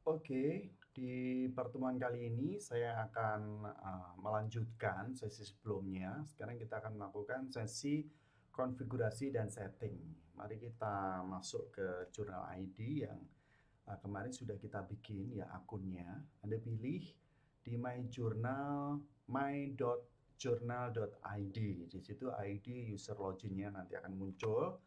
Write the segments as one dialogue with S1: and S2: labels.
S1: Oke, di pertemuan kali ini saya akan melanjutkan sesi sebelumnya. Sekarang kita akan melakukan sesi konfigurasi dan setting. Mari kita masuk ke Journal ID yang kemarin sudah kita bikin ya akunnya. Anda pilih di My Journal, my.journal.id. Di situ ID user loginnya nanti akan muncul.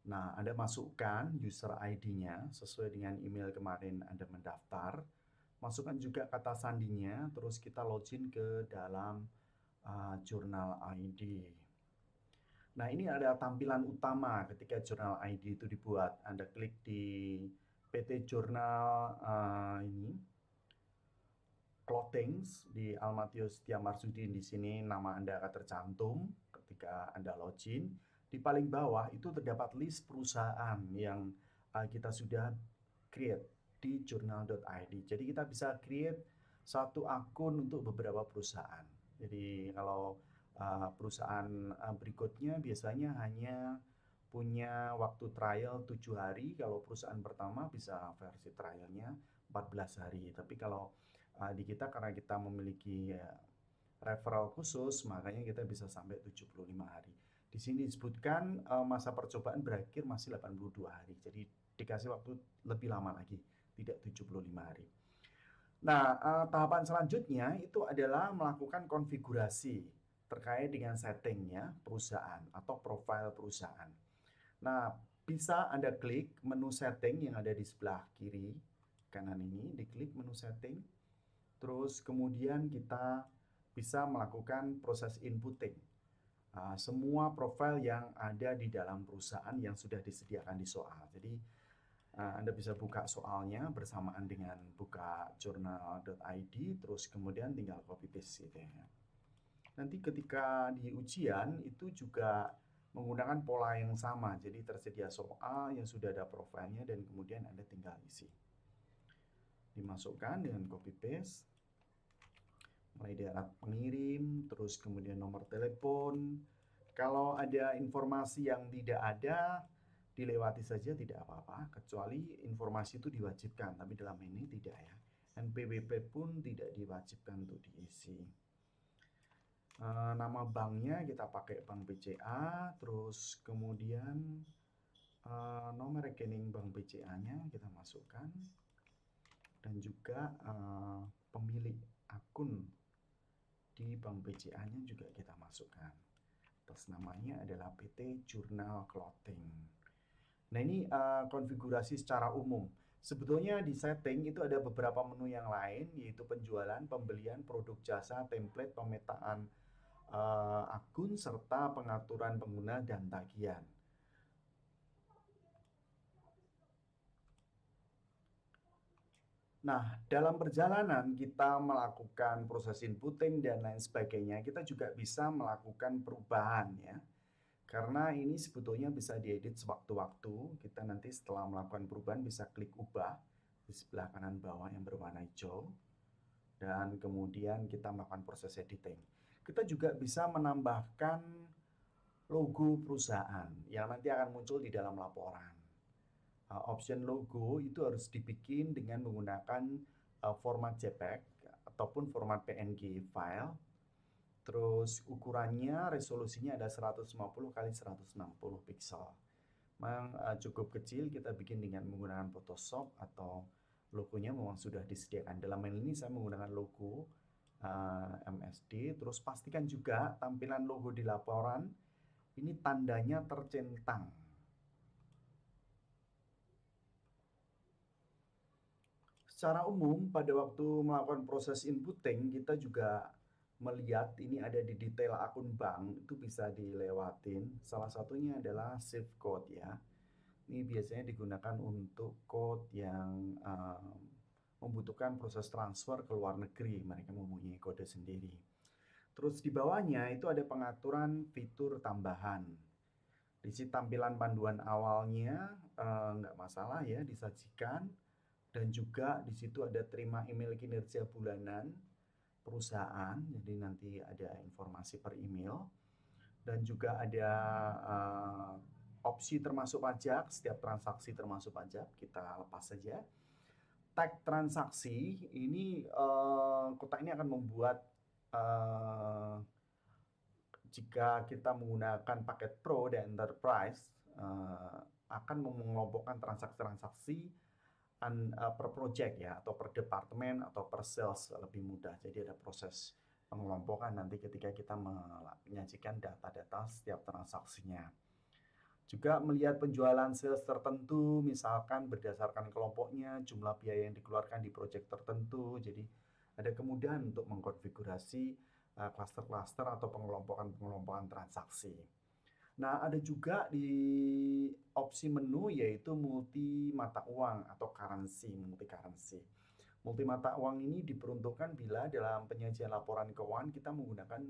S1: Nah, Anda masukkan user ID-nya sesuai dengan email kemarin Anda mendaftar. Masukkan juga kata sandinya, terus kita login ke dalam Journal ID. Nah, ini ada tampilan utama ketika Journal ID itu dibuat. Anda klik di PT Journal ini, Clothings di Almatius Setia Marsudin. Di sini nama Anda akan tercantum ketika Anda login. Di paling bawah itu terdapat list perusahaan yang kita sudah create di journal.id. Jadi kita bisa create satu akun untuk beberapa perusahaan. Jadi kalau perusahaan berikutnya biasanya hanya punya waktu trial 7 hari. Kalau perusahaan pertama bisa versi trialnya 14 hari. Tapi kalau di kita karena kita memiliki referral khusus, makanya kita bisa sampai 75 hari. Di sini disebutkan masa percobaan berakhir masih 82 hari. Jadi dikasih waktu lebih lama lagi, tidak 75 hari. Nah, tahapan selanjutnya itu adalah melakukan konfigurasi terkait dengan settingnya perusahaan atau profil perusahaan. Nah, bisa Anda klik menu setting yang ada di sebelah kiri kanan ini, diklik menu setting. Terus kemudian kita bisa melakukan proses inputting. Semua profil yang ada di dalam perusahaan yang sudah disediakan di soal. Jadi Anda bisa buka soalnya bersamaan dengan buka journal.id, terus kemudian tinggal copy paste gitu ya. Nanti ketika di ujian itu juga menggunakan pola yang sama. Jadi tersedia soal yang sudah ada profilnya dan kemudian Anda tinggal isi. Dimasukkan dengan copy paste. Mulai daerah pengirim, terus kemudian nomor telepon. Kalau ada informasi yang tidak ada, dilewati saja tidak apa-apa, kecuali informasi itu diwajibkan, tapi dalam ini tidak ya. NPWP pun tidak diwajibkan untuk diisi. Nama banknya kita pakai Bank BCA, terus kemudian nomor rekening Bank BCA-nya kita masukkan, dan juga pemilik akun di Bank BCA-nya juga kita masukkan. Atas namanya adalah PT Journal Clothing. Nah, ini konfigurasi secara umum. Sebetulnya di setting itu ada beberapa menu yang lain, yaitu penjualan, pembelian, produk jasa, template, pemetaan akun, serta pengaturan pengguna dan tagihan. Nah, dalam perjalanan kita melakukan proses inputting dan lain sebagainya, kita juga bisa melakukan perubahan ya. Karena ini sebetulnya bisa diedit sewaktu-waktu. Kita nanti setelah melakukan perubahan bisa klik ubah di sebelah kanan bawah yang berwarna hijau. Dan kemudian kita melakukan proses editing. Kita juga bisa menambahkan logo perusahaan yang nanti akan muncul di dalam laporan. Option logo itu harus dibikin dengan menggunakan format JPEG ataupun format PNG file. Terus ukurannya, resolusinya ada 150 kali 160 pixel. Memang cukup kecil, kita bikin dengan menggunakan Photoshop atau logonya memang sudah disediakan. Dalam hal ini saya menggunakan logo MSD. Terus pastikan juga tampilan logo di laporan ini tandanya tercentang. Secara umum, pada waktu melakukan proses inputting, kita juga melihat ini ada di detail akun bank, itu bisa dilewatin. Salah satunya adalah save code ya. Ini biasanya digunakan untuk code yang membutuhkan proses transfer ke luar negeri. Mereka mempunyai kode sendiri. Terus di bawahnya itu ada pengaturan fitur tambahan. Di sini tampilan panduan awalnya nggak masalah ya disajikan. Dan juga di situ ada terima email kinerja bulanan perusahaan, jadi nanti ada informasi per email. Dan juga ada opsi termasuk pajak, setiap transaksi termasuk pajak, kita lepas saja. tag transaksi ini, kotak ini akan membuat, eee, jika kita menggunakan paket Pro dan Enterprise, akan mengelompokkan transaksi-transaksi per project ya, atau per departemen atau per sales lebih mudah. Jadi ada proses pengelompokan nanti ketika kita menyajikan data-data setiap transaksinya. Juga melihat penjualan sales tertentu, misalkan berdasarkan kelompoknya, jumlah biaya yang dikeluarkan di proyek tertentu. Jadi ada kemudahan untuk mengkonfigurasi klaster-klaster atau pengelompokan-pengelompokan transaksi. Nah, ada juga di opsi menu yaitu multi mata uang atau multi currency. Multi mata uang ini diperuntukkan bila dalam penyajian laporan keuangan kita menggunakan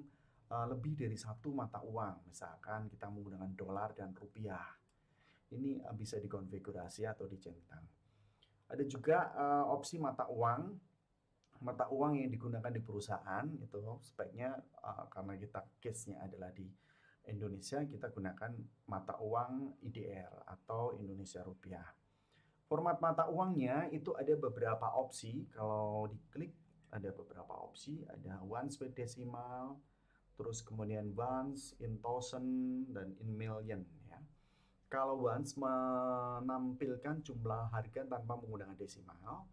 S1: lebih dari satu mata uang. Misalkan kita menggunakan dolar dan rupiah. Ini bisa dikonfigurasi atau dicentang. Ada juga opsi mata uang. Mata uang yang digunakan di perusahaan itu sebaiknya karena kita case-nya adalah di Indonesia, kita gunakan mata uang IDR atau Indonesia Rupiah. Format mata uangnya itu ada beberapa opsi. Kalau diklik ada beberapa opsi, ada ones with decimal, terus kemudian ones, in thousand, dan in million ya. Kalau ones menampilkan jumlah harga tanpa menggunakan desimal,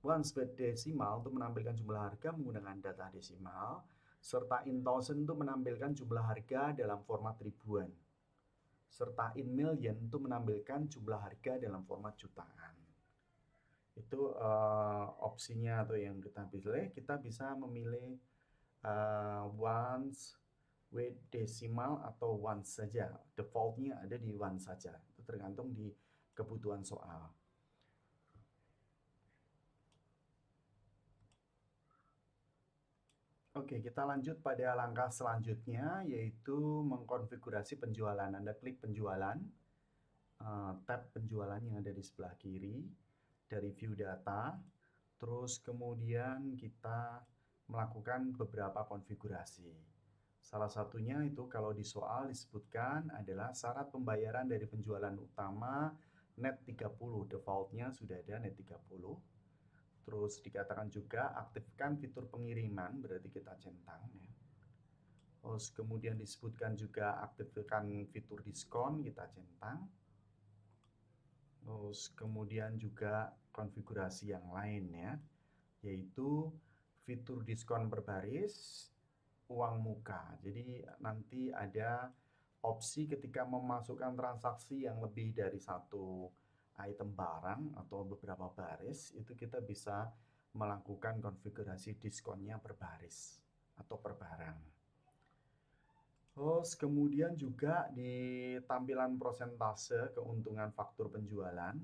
S1: ones with decimal itu menampilkan jumlah harga menggunakan data desimal, serta in thousand itu menampilkan jumlah harga dalam format ribuan. Serta in million itu menampilkan jumlah harga dalam format jutaan. Itu opsinya atau yang kita pilih. Kita bisa memilih ones with decimal atau ones saja. Defaultnya ada di ones saja. Itu tergantung di kebutuhan soal. Oke, kita lanjut pada langkah selanjutnya, yaitu mengkonfigurasi penjualan. Anda klik penjualan, tab penjualan yang ada di sebelah kiri, dari view data, terus kemudian kita melakukan beberapa konfigurasi. Salah satunya itu kalau di soal disebutkan adalah syarat pembayaran dari penjualan utama net 30, defaultnya sudah ada net 30. Terus dikatakan juga aktifkan fitur pengiriman, berarti kita centang ya. Terus kemudian disebutkan juga aktifkan fitur diskon, kita centang. Terus kemudian juga konfigurasi yang lain ya, yaitu fitur diskon berbaris, uang muka. Jadi nanti ada opsi ketika memasukkan transaksi yang lebih dari satu item barang atau beberapa baris, itu kita bisa melakukan konfigurasi diskonnya per baris atau per barang. Terus kemudian juga di tampilan persentase keuntungan faktur penjualan,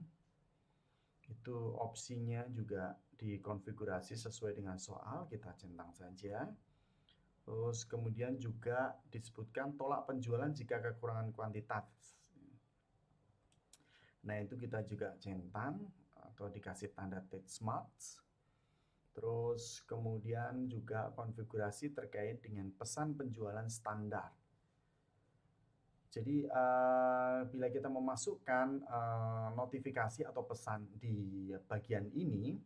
S1: itu opsinya juga dikonfigurasi sesuai dengan soal, kita centang saja. Terus kemudian juga disebutkan tolak penjualan jika kekurangan kuantitas. Nah, itu kita juga centang atau dikasih tanda tick smart. Terus kemudian juga konfigurasi terkait dengan pesan penjualan standar. Jadi bila kita memasukkan notifikasi atau pesan di bagian ini,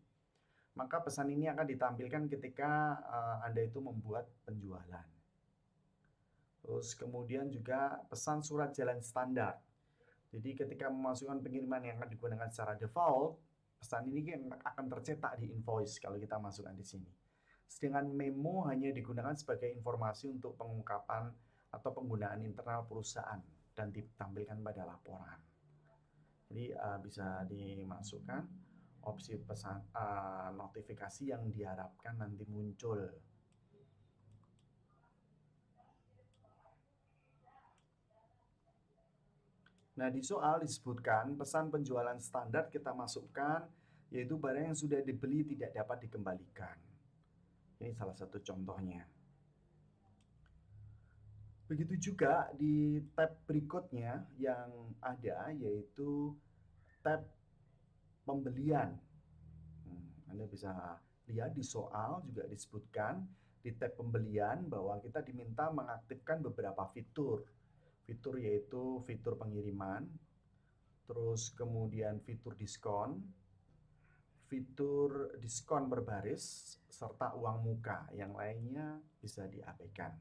S1: maka pesan ini akan ditampilkan ketika Anda itu membuat penjualan. Terus kemudian juga pesan surat jalan standar. Jadi ketika memasukkan pengiriman yang akan digunakan secara default, pesan ini akan tercetak di invoice kalau kita masukkan di sini. Sedangkan memo hanya digunakan sebagai informasi untuk pengungkapan atau penggunaan internal perusahaan dan ditampilkan pada laporan. Jadi bisa dimasukkan opsi pesan notifikasi yang diharapkan nanti muncul. Nah, di soal disebutkan pesan penjualan standar kita masukkan, yaitu barang yang sudah dibeli tidak dapat dikembalikan. Ini salah satu contohnya. Begitu juga di tab berikutnya yang ada, yaitu tab pembelian. Anda bisa lihat di soal juga disebutkan di tab pembelian bahwa kita diminta mengaktifkan beberapa fitur. Fitur yaitu fitur pengiriman, terus kemudian fitur diskon, fitur diskon berbaris serta uang muka. Yang lainnya bisa diabaikan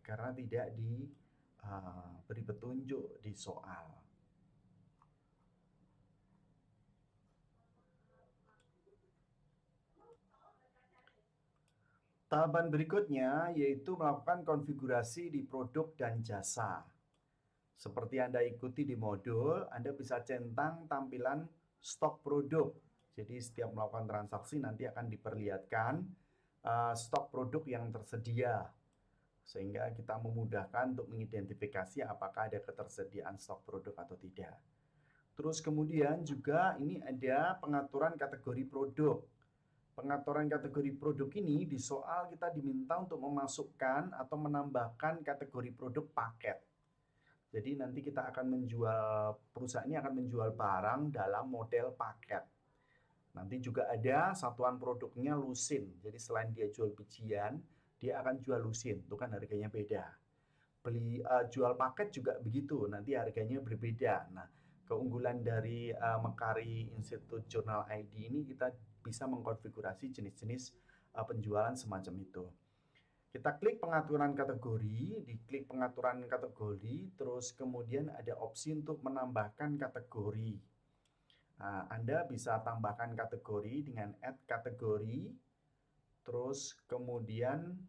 S1: karena tidak diberi petunjuk di soal. Tahapan berikutnya yaitu melakukan konfigurasi di produk dan jasa. Seperti Anda ikuti di modul, Anda bisa centang tampilan stok produk. Jadi setiap melakukan transaksi nanti akan diperlihatkan stok produk yang tersedia. Sehingga kita memudahkan untuk mengidentifikasi apakah ada ketersediaan stok produk atau tidak. Terus kemudian juga ini ada pengaturan kategori produk. Pengaturan kategori produk ini di soal kita diminta untuk memasukkan atau menambahkan kategori produk paket. Jadi nanti kita akan menjual, perusahaan ini akan menjual barang dalam model paket. Nanti juga ada satuan produknya lusin. Jadi selain dia jual bijian, dia akan jual lusin. Itu kan harganya beda. Jual paket juga begitu, nanti harganya berbeda. Nah, keunggulan dari Mekari Institute Journal ID ini kita bisa mengkonfigurasi jenis-jenis penjualan semacam itu. Kita klik pengaturan kategori, diklik pengaturan kategori, terus kemudian ada opsi untuk menambahkan kategori. Nah, Anda bisa tambahkan kategori dengan add kategori, terus kemudian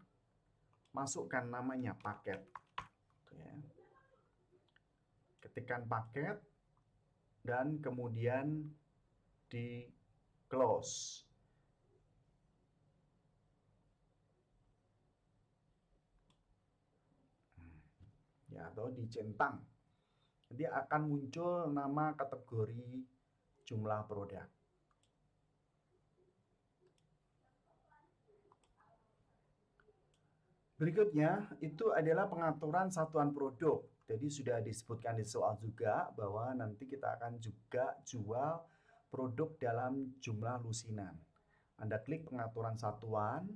S1: masukkan namanya paket. Ketikkan paket dan kemudian di close. Ya, atau dicentang. Nanti akan muncul nama kategori jumlah produk. Berikutnya itu adalah pengaturan satuan produk. Jadi sudah disebutkan di soal juga bahwa nanti kita akan juga jual produk dalam jumlah lusinan. Anda klik pengaturan satuan,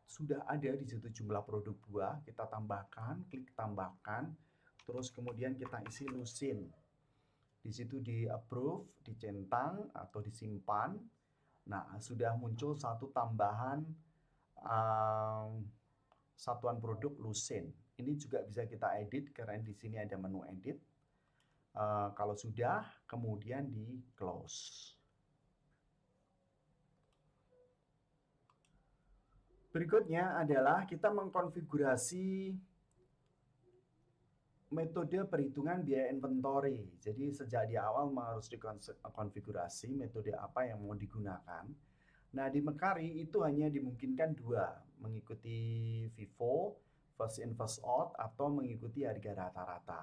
S1: sudah ada di situ jumlah produk buah, kita tambahkan, klik tambahkan, terus kemudian kita isi lusin. Di situ di approve, dicentang atau disimpan. Nah, sudah muncul satu tambahan satuan produk lusin. Ini juga bisa kita edit karena di sini ada menu edit. Kalau sudah, kemudian di close. Berikutnya adalah kita mengkonfigurasi metode perhitungan biaya inventory. Jadi sejak di awal harus dikonfigurasi metode apa yang mau digunakan. Nah, di Mekari itu hanya dimungkinkan dua, mengikuti FIFO, first in first out, atau mengikuti harga rata-rata.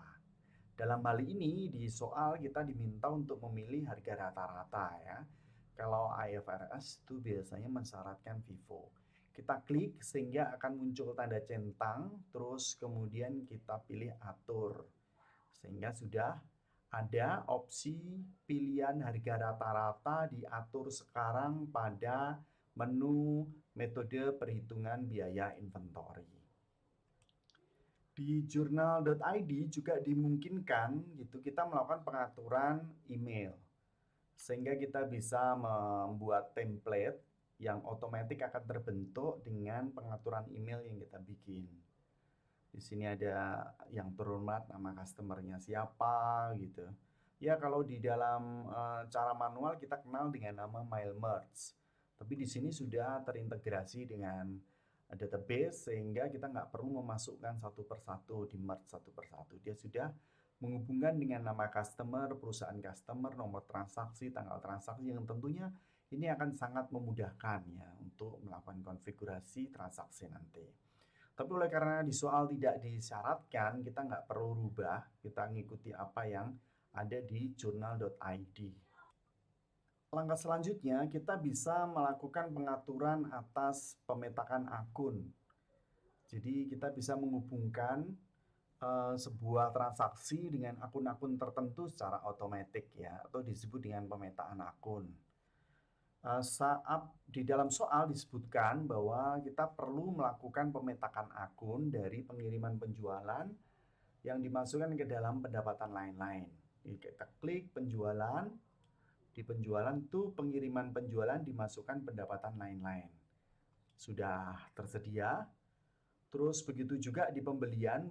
S1: Dalam hal ini di soal kita diminta untuk memilih harga rata-rata ya. Kalau IFRS itu biasanya mensyaratkan FIFO. Kita klik sehingga akan muncul tanda centang, terus kemudian kita pilih atur. Sehingga sudah ada opsi pilihan harga rata-rata diatur sekarang pada menu metode perhitungan biaya inventory. Di journal.id juga dimungkinkan gitu kita melakukan pengaturan email. Sehingga kita bisa membuat template yang otomatis akan terbentuk dengan pengaturan email yang kita bikin. Di sini ada yang terhormat, nama customernya siapa gitu. Ya kalau di dalam cara manual kita kenal dengan nama mail merge. Tapi di sini sudah terintegrasi dengan database sehingga kita nggak perlu memasukkan satu persatu, di merge satu persatu. Dia sudah menghubungkan dengan nama customer, perusahaan customer, nomor transaksi, tanggal transaksi yang tentunya ini akan sangat memudahkan ya untuk melakukan konfigurasi transaksi nanti. Tapi oleh karena di soal tidak disyaratkan, kita nggak perlu rubah, kita ngikuti apa yang ada di journal.id. Langkah selanjutnya, kita bisa melakukan pengaturan atas pemetakan akun. Jadi kita bisa menghubungkan sebuah transaksi dengan akun-akun tertentu secara otomatis ya, atau disebut dengan pemetaan akun. Saat di dalam soal disebutkan bahwa kita perlu melakukan pemetakan akun dari pengiriman penjualan yang dimasukkan ke dalam pendapatan lain-lain. Kita klik penjualan, Di penjualan tuh pengiriman penjualan dimasukkan pendapatan lain-lain. Sudah tersedia. Terus begitu juga di pembelian,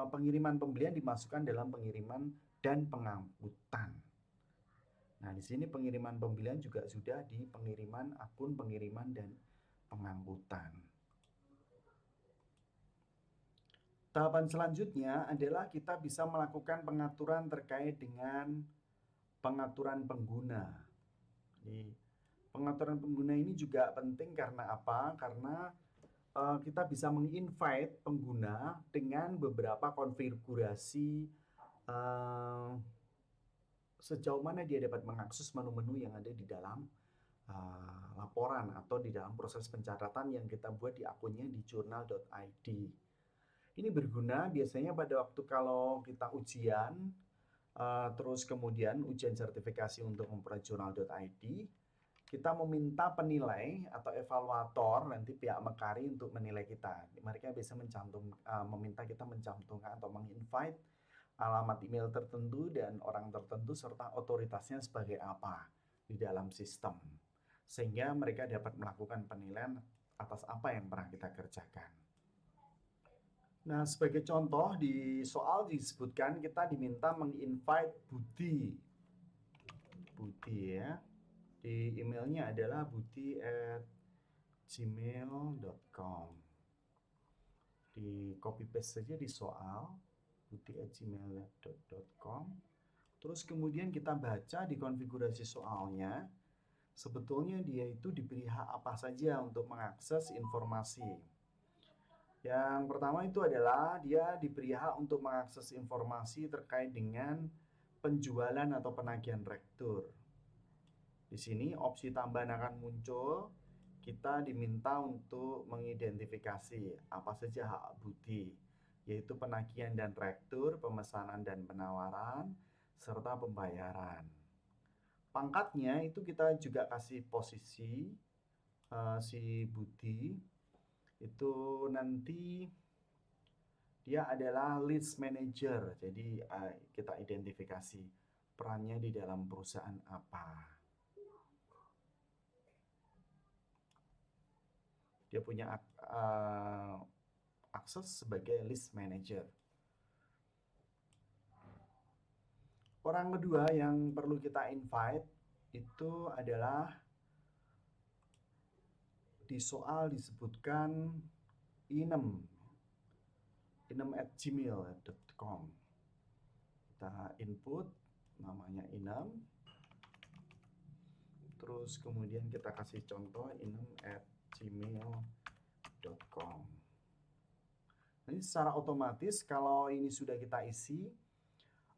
S1: pengiriman pembelian dimasukkan dalam pengiriman dan pengangkutan. Nah, di sini pengiriman pembelian juga sudah di pengiriman, akun pengiriman dan pengangkutan. Tahapan selanjutnya adalah kita bisa melakukan pengaturan terkait dengan pengaturan pengguna. Jadi, pengaturan pengguna ini juga penting karena apa? Karena kita bisa menginvite pengguna dengan beberapa konfigurasi sejauh mana dia dapat mengakses menu-menu yang ada di dalam laporan atau di dalam proses pencatatan yang kita buat di akunnya di journal.id. Ini berguna biasanya pada waktu kalau kita ujian, terus kemudian ujian sertifikasi untuk memperoleh journal.id, kita meminta penilai atau evaluator nanti pihak Mekari untuk menilai kita. Mereka bisa meminta kita mencantumkan atau menginvite alamat email tertentu dan orang tertentu serta otoritasnya sebagai apa di dalam sistem. Sehingga mereka dapat melakukan penilaian atas apa yang pernah kita kerjakan. Nah, sebagai contoh di soal disebutkan kita diminta menginvite Budi. Budi ya. Di emailnya adalah budi@gmail.com. Di copy paste saja di soal budi@gmail.com. Terus kemudian kita baca di konfigurasi soalnya, sebetulnya dia itu diberi hak apa saja untuk mengakses informasi. Yang pertama itu adalah dia diberi hak untuk mengakses informasi terkait dengan penjualan atau penagihan rektur. Di sini opsi tambahan akan muncul. Kita diminta untuk mengidentifikasi apa saja hak Budi, yaitu penagihan dan rektur, pemesanan dan penawaran, serta pembayaran. Pangkatnya itu kita juga kasih posisi si Budi itu nanti dia adalah list manager. Jadi kita identifikasi perannya di dalam perusahaan apa. Dia punya akses sebagai list manager. Orang kedua yang perlu kita invite itu adalah di soal disebutkan inem@gmail.com. Kita input namanya inem. Terus kemudian kita kasih contoh inem@gmail.com. Jadi secara otomatis kalau ini sudah kita isi,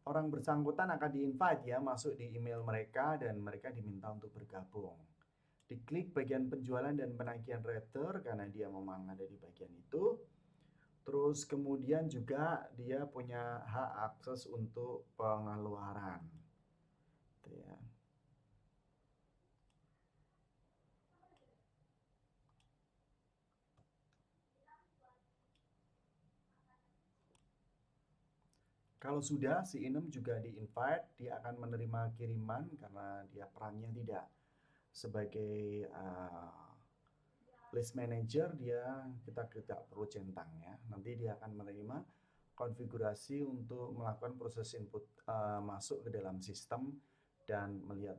S1: orang bersangkutan akan di-invite ya masuk di email mereka dan mereka diminta untuk bergabung. Diklik bagian penjualan dan penagihan retur karena dia memang ada di bagian itu. Terus kemudian juga dia punya hak akses untuk pengeluaran. Gitu ya. Kalau sudah, si inem juga di-invite, dia akan menerima kiriman karena dia perannya tidak sebagai list manager, kita tidak perlu centang ya. Nanti dia akan menerima konfigurasi untuk melakukan proses input masuk ke dalam sistem dan melihat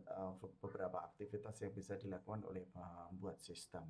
S1: beberapa aktivitas yang bisa dilakukan oleh pembuat sistem.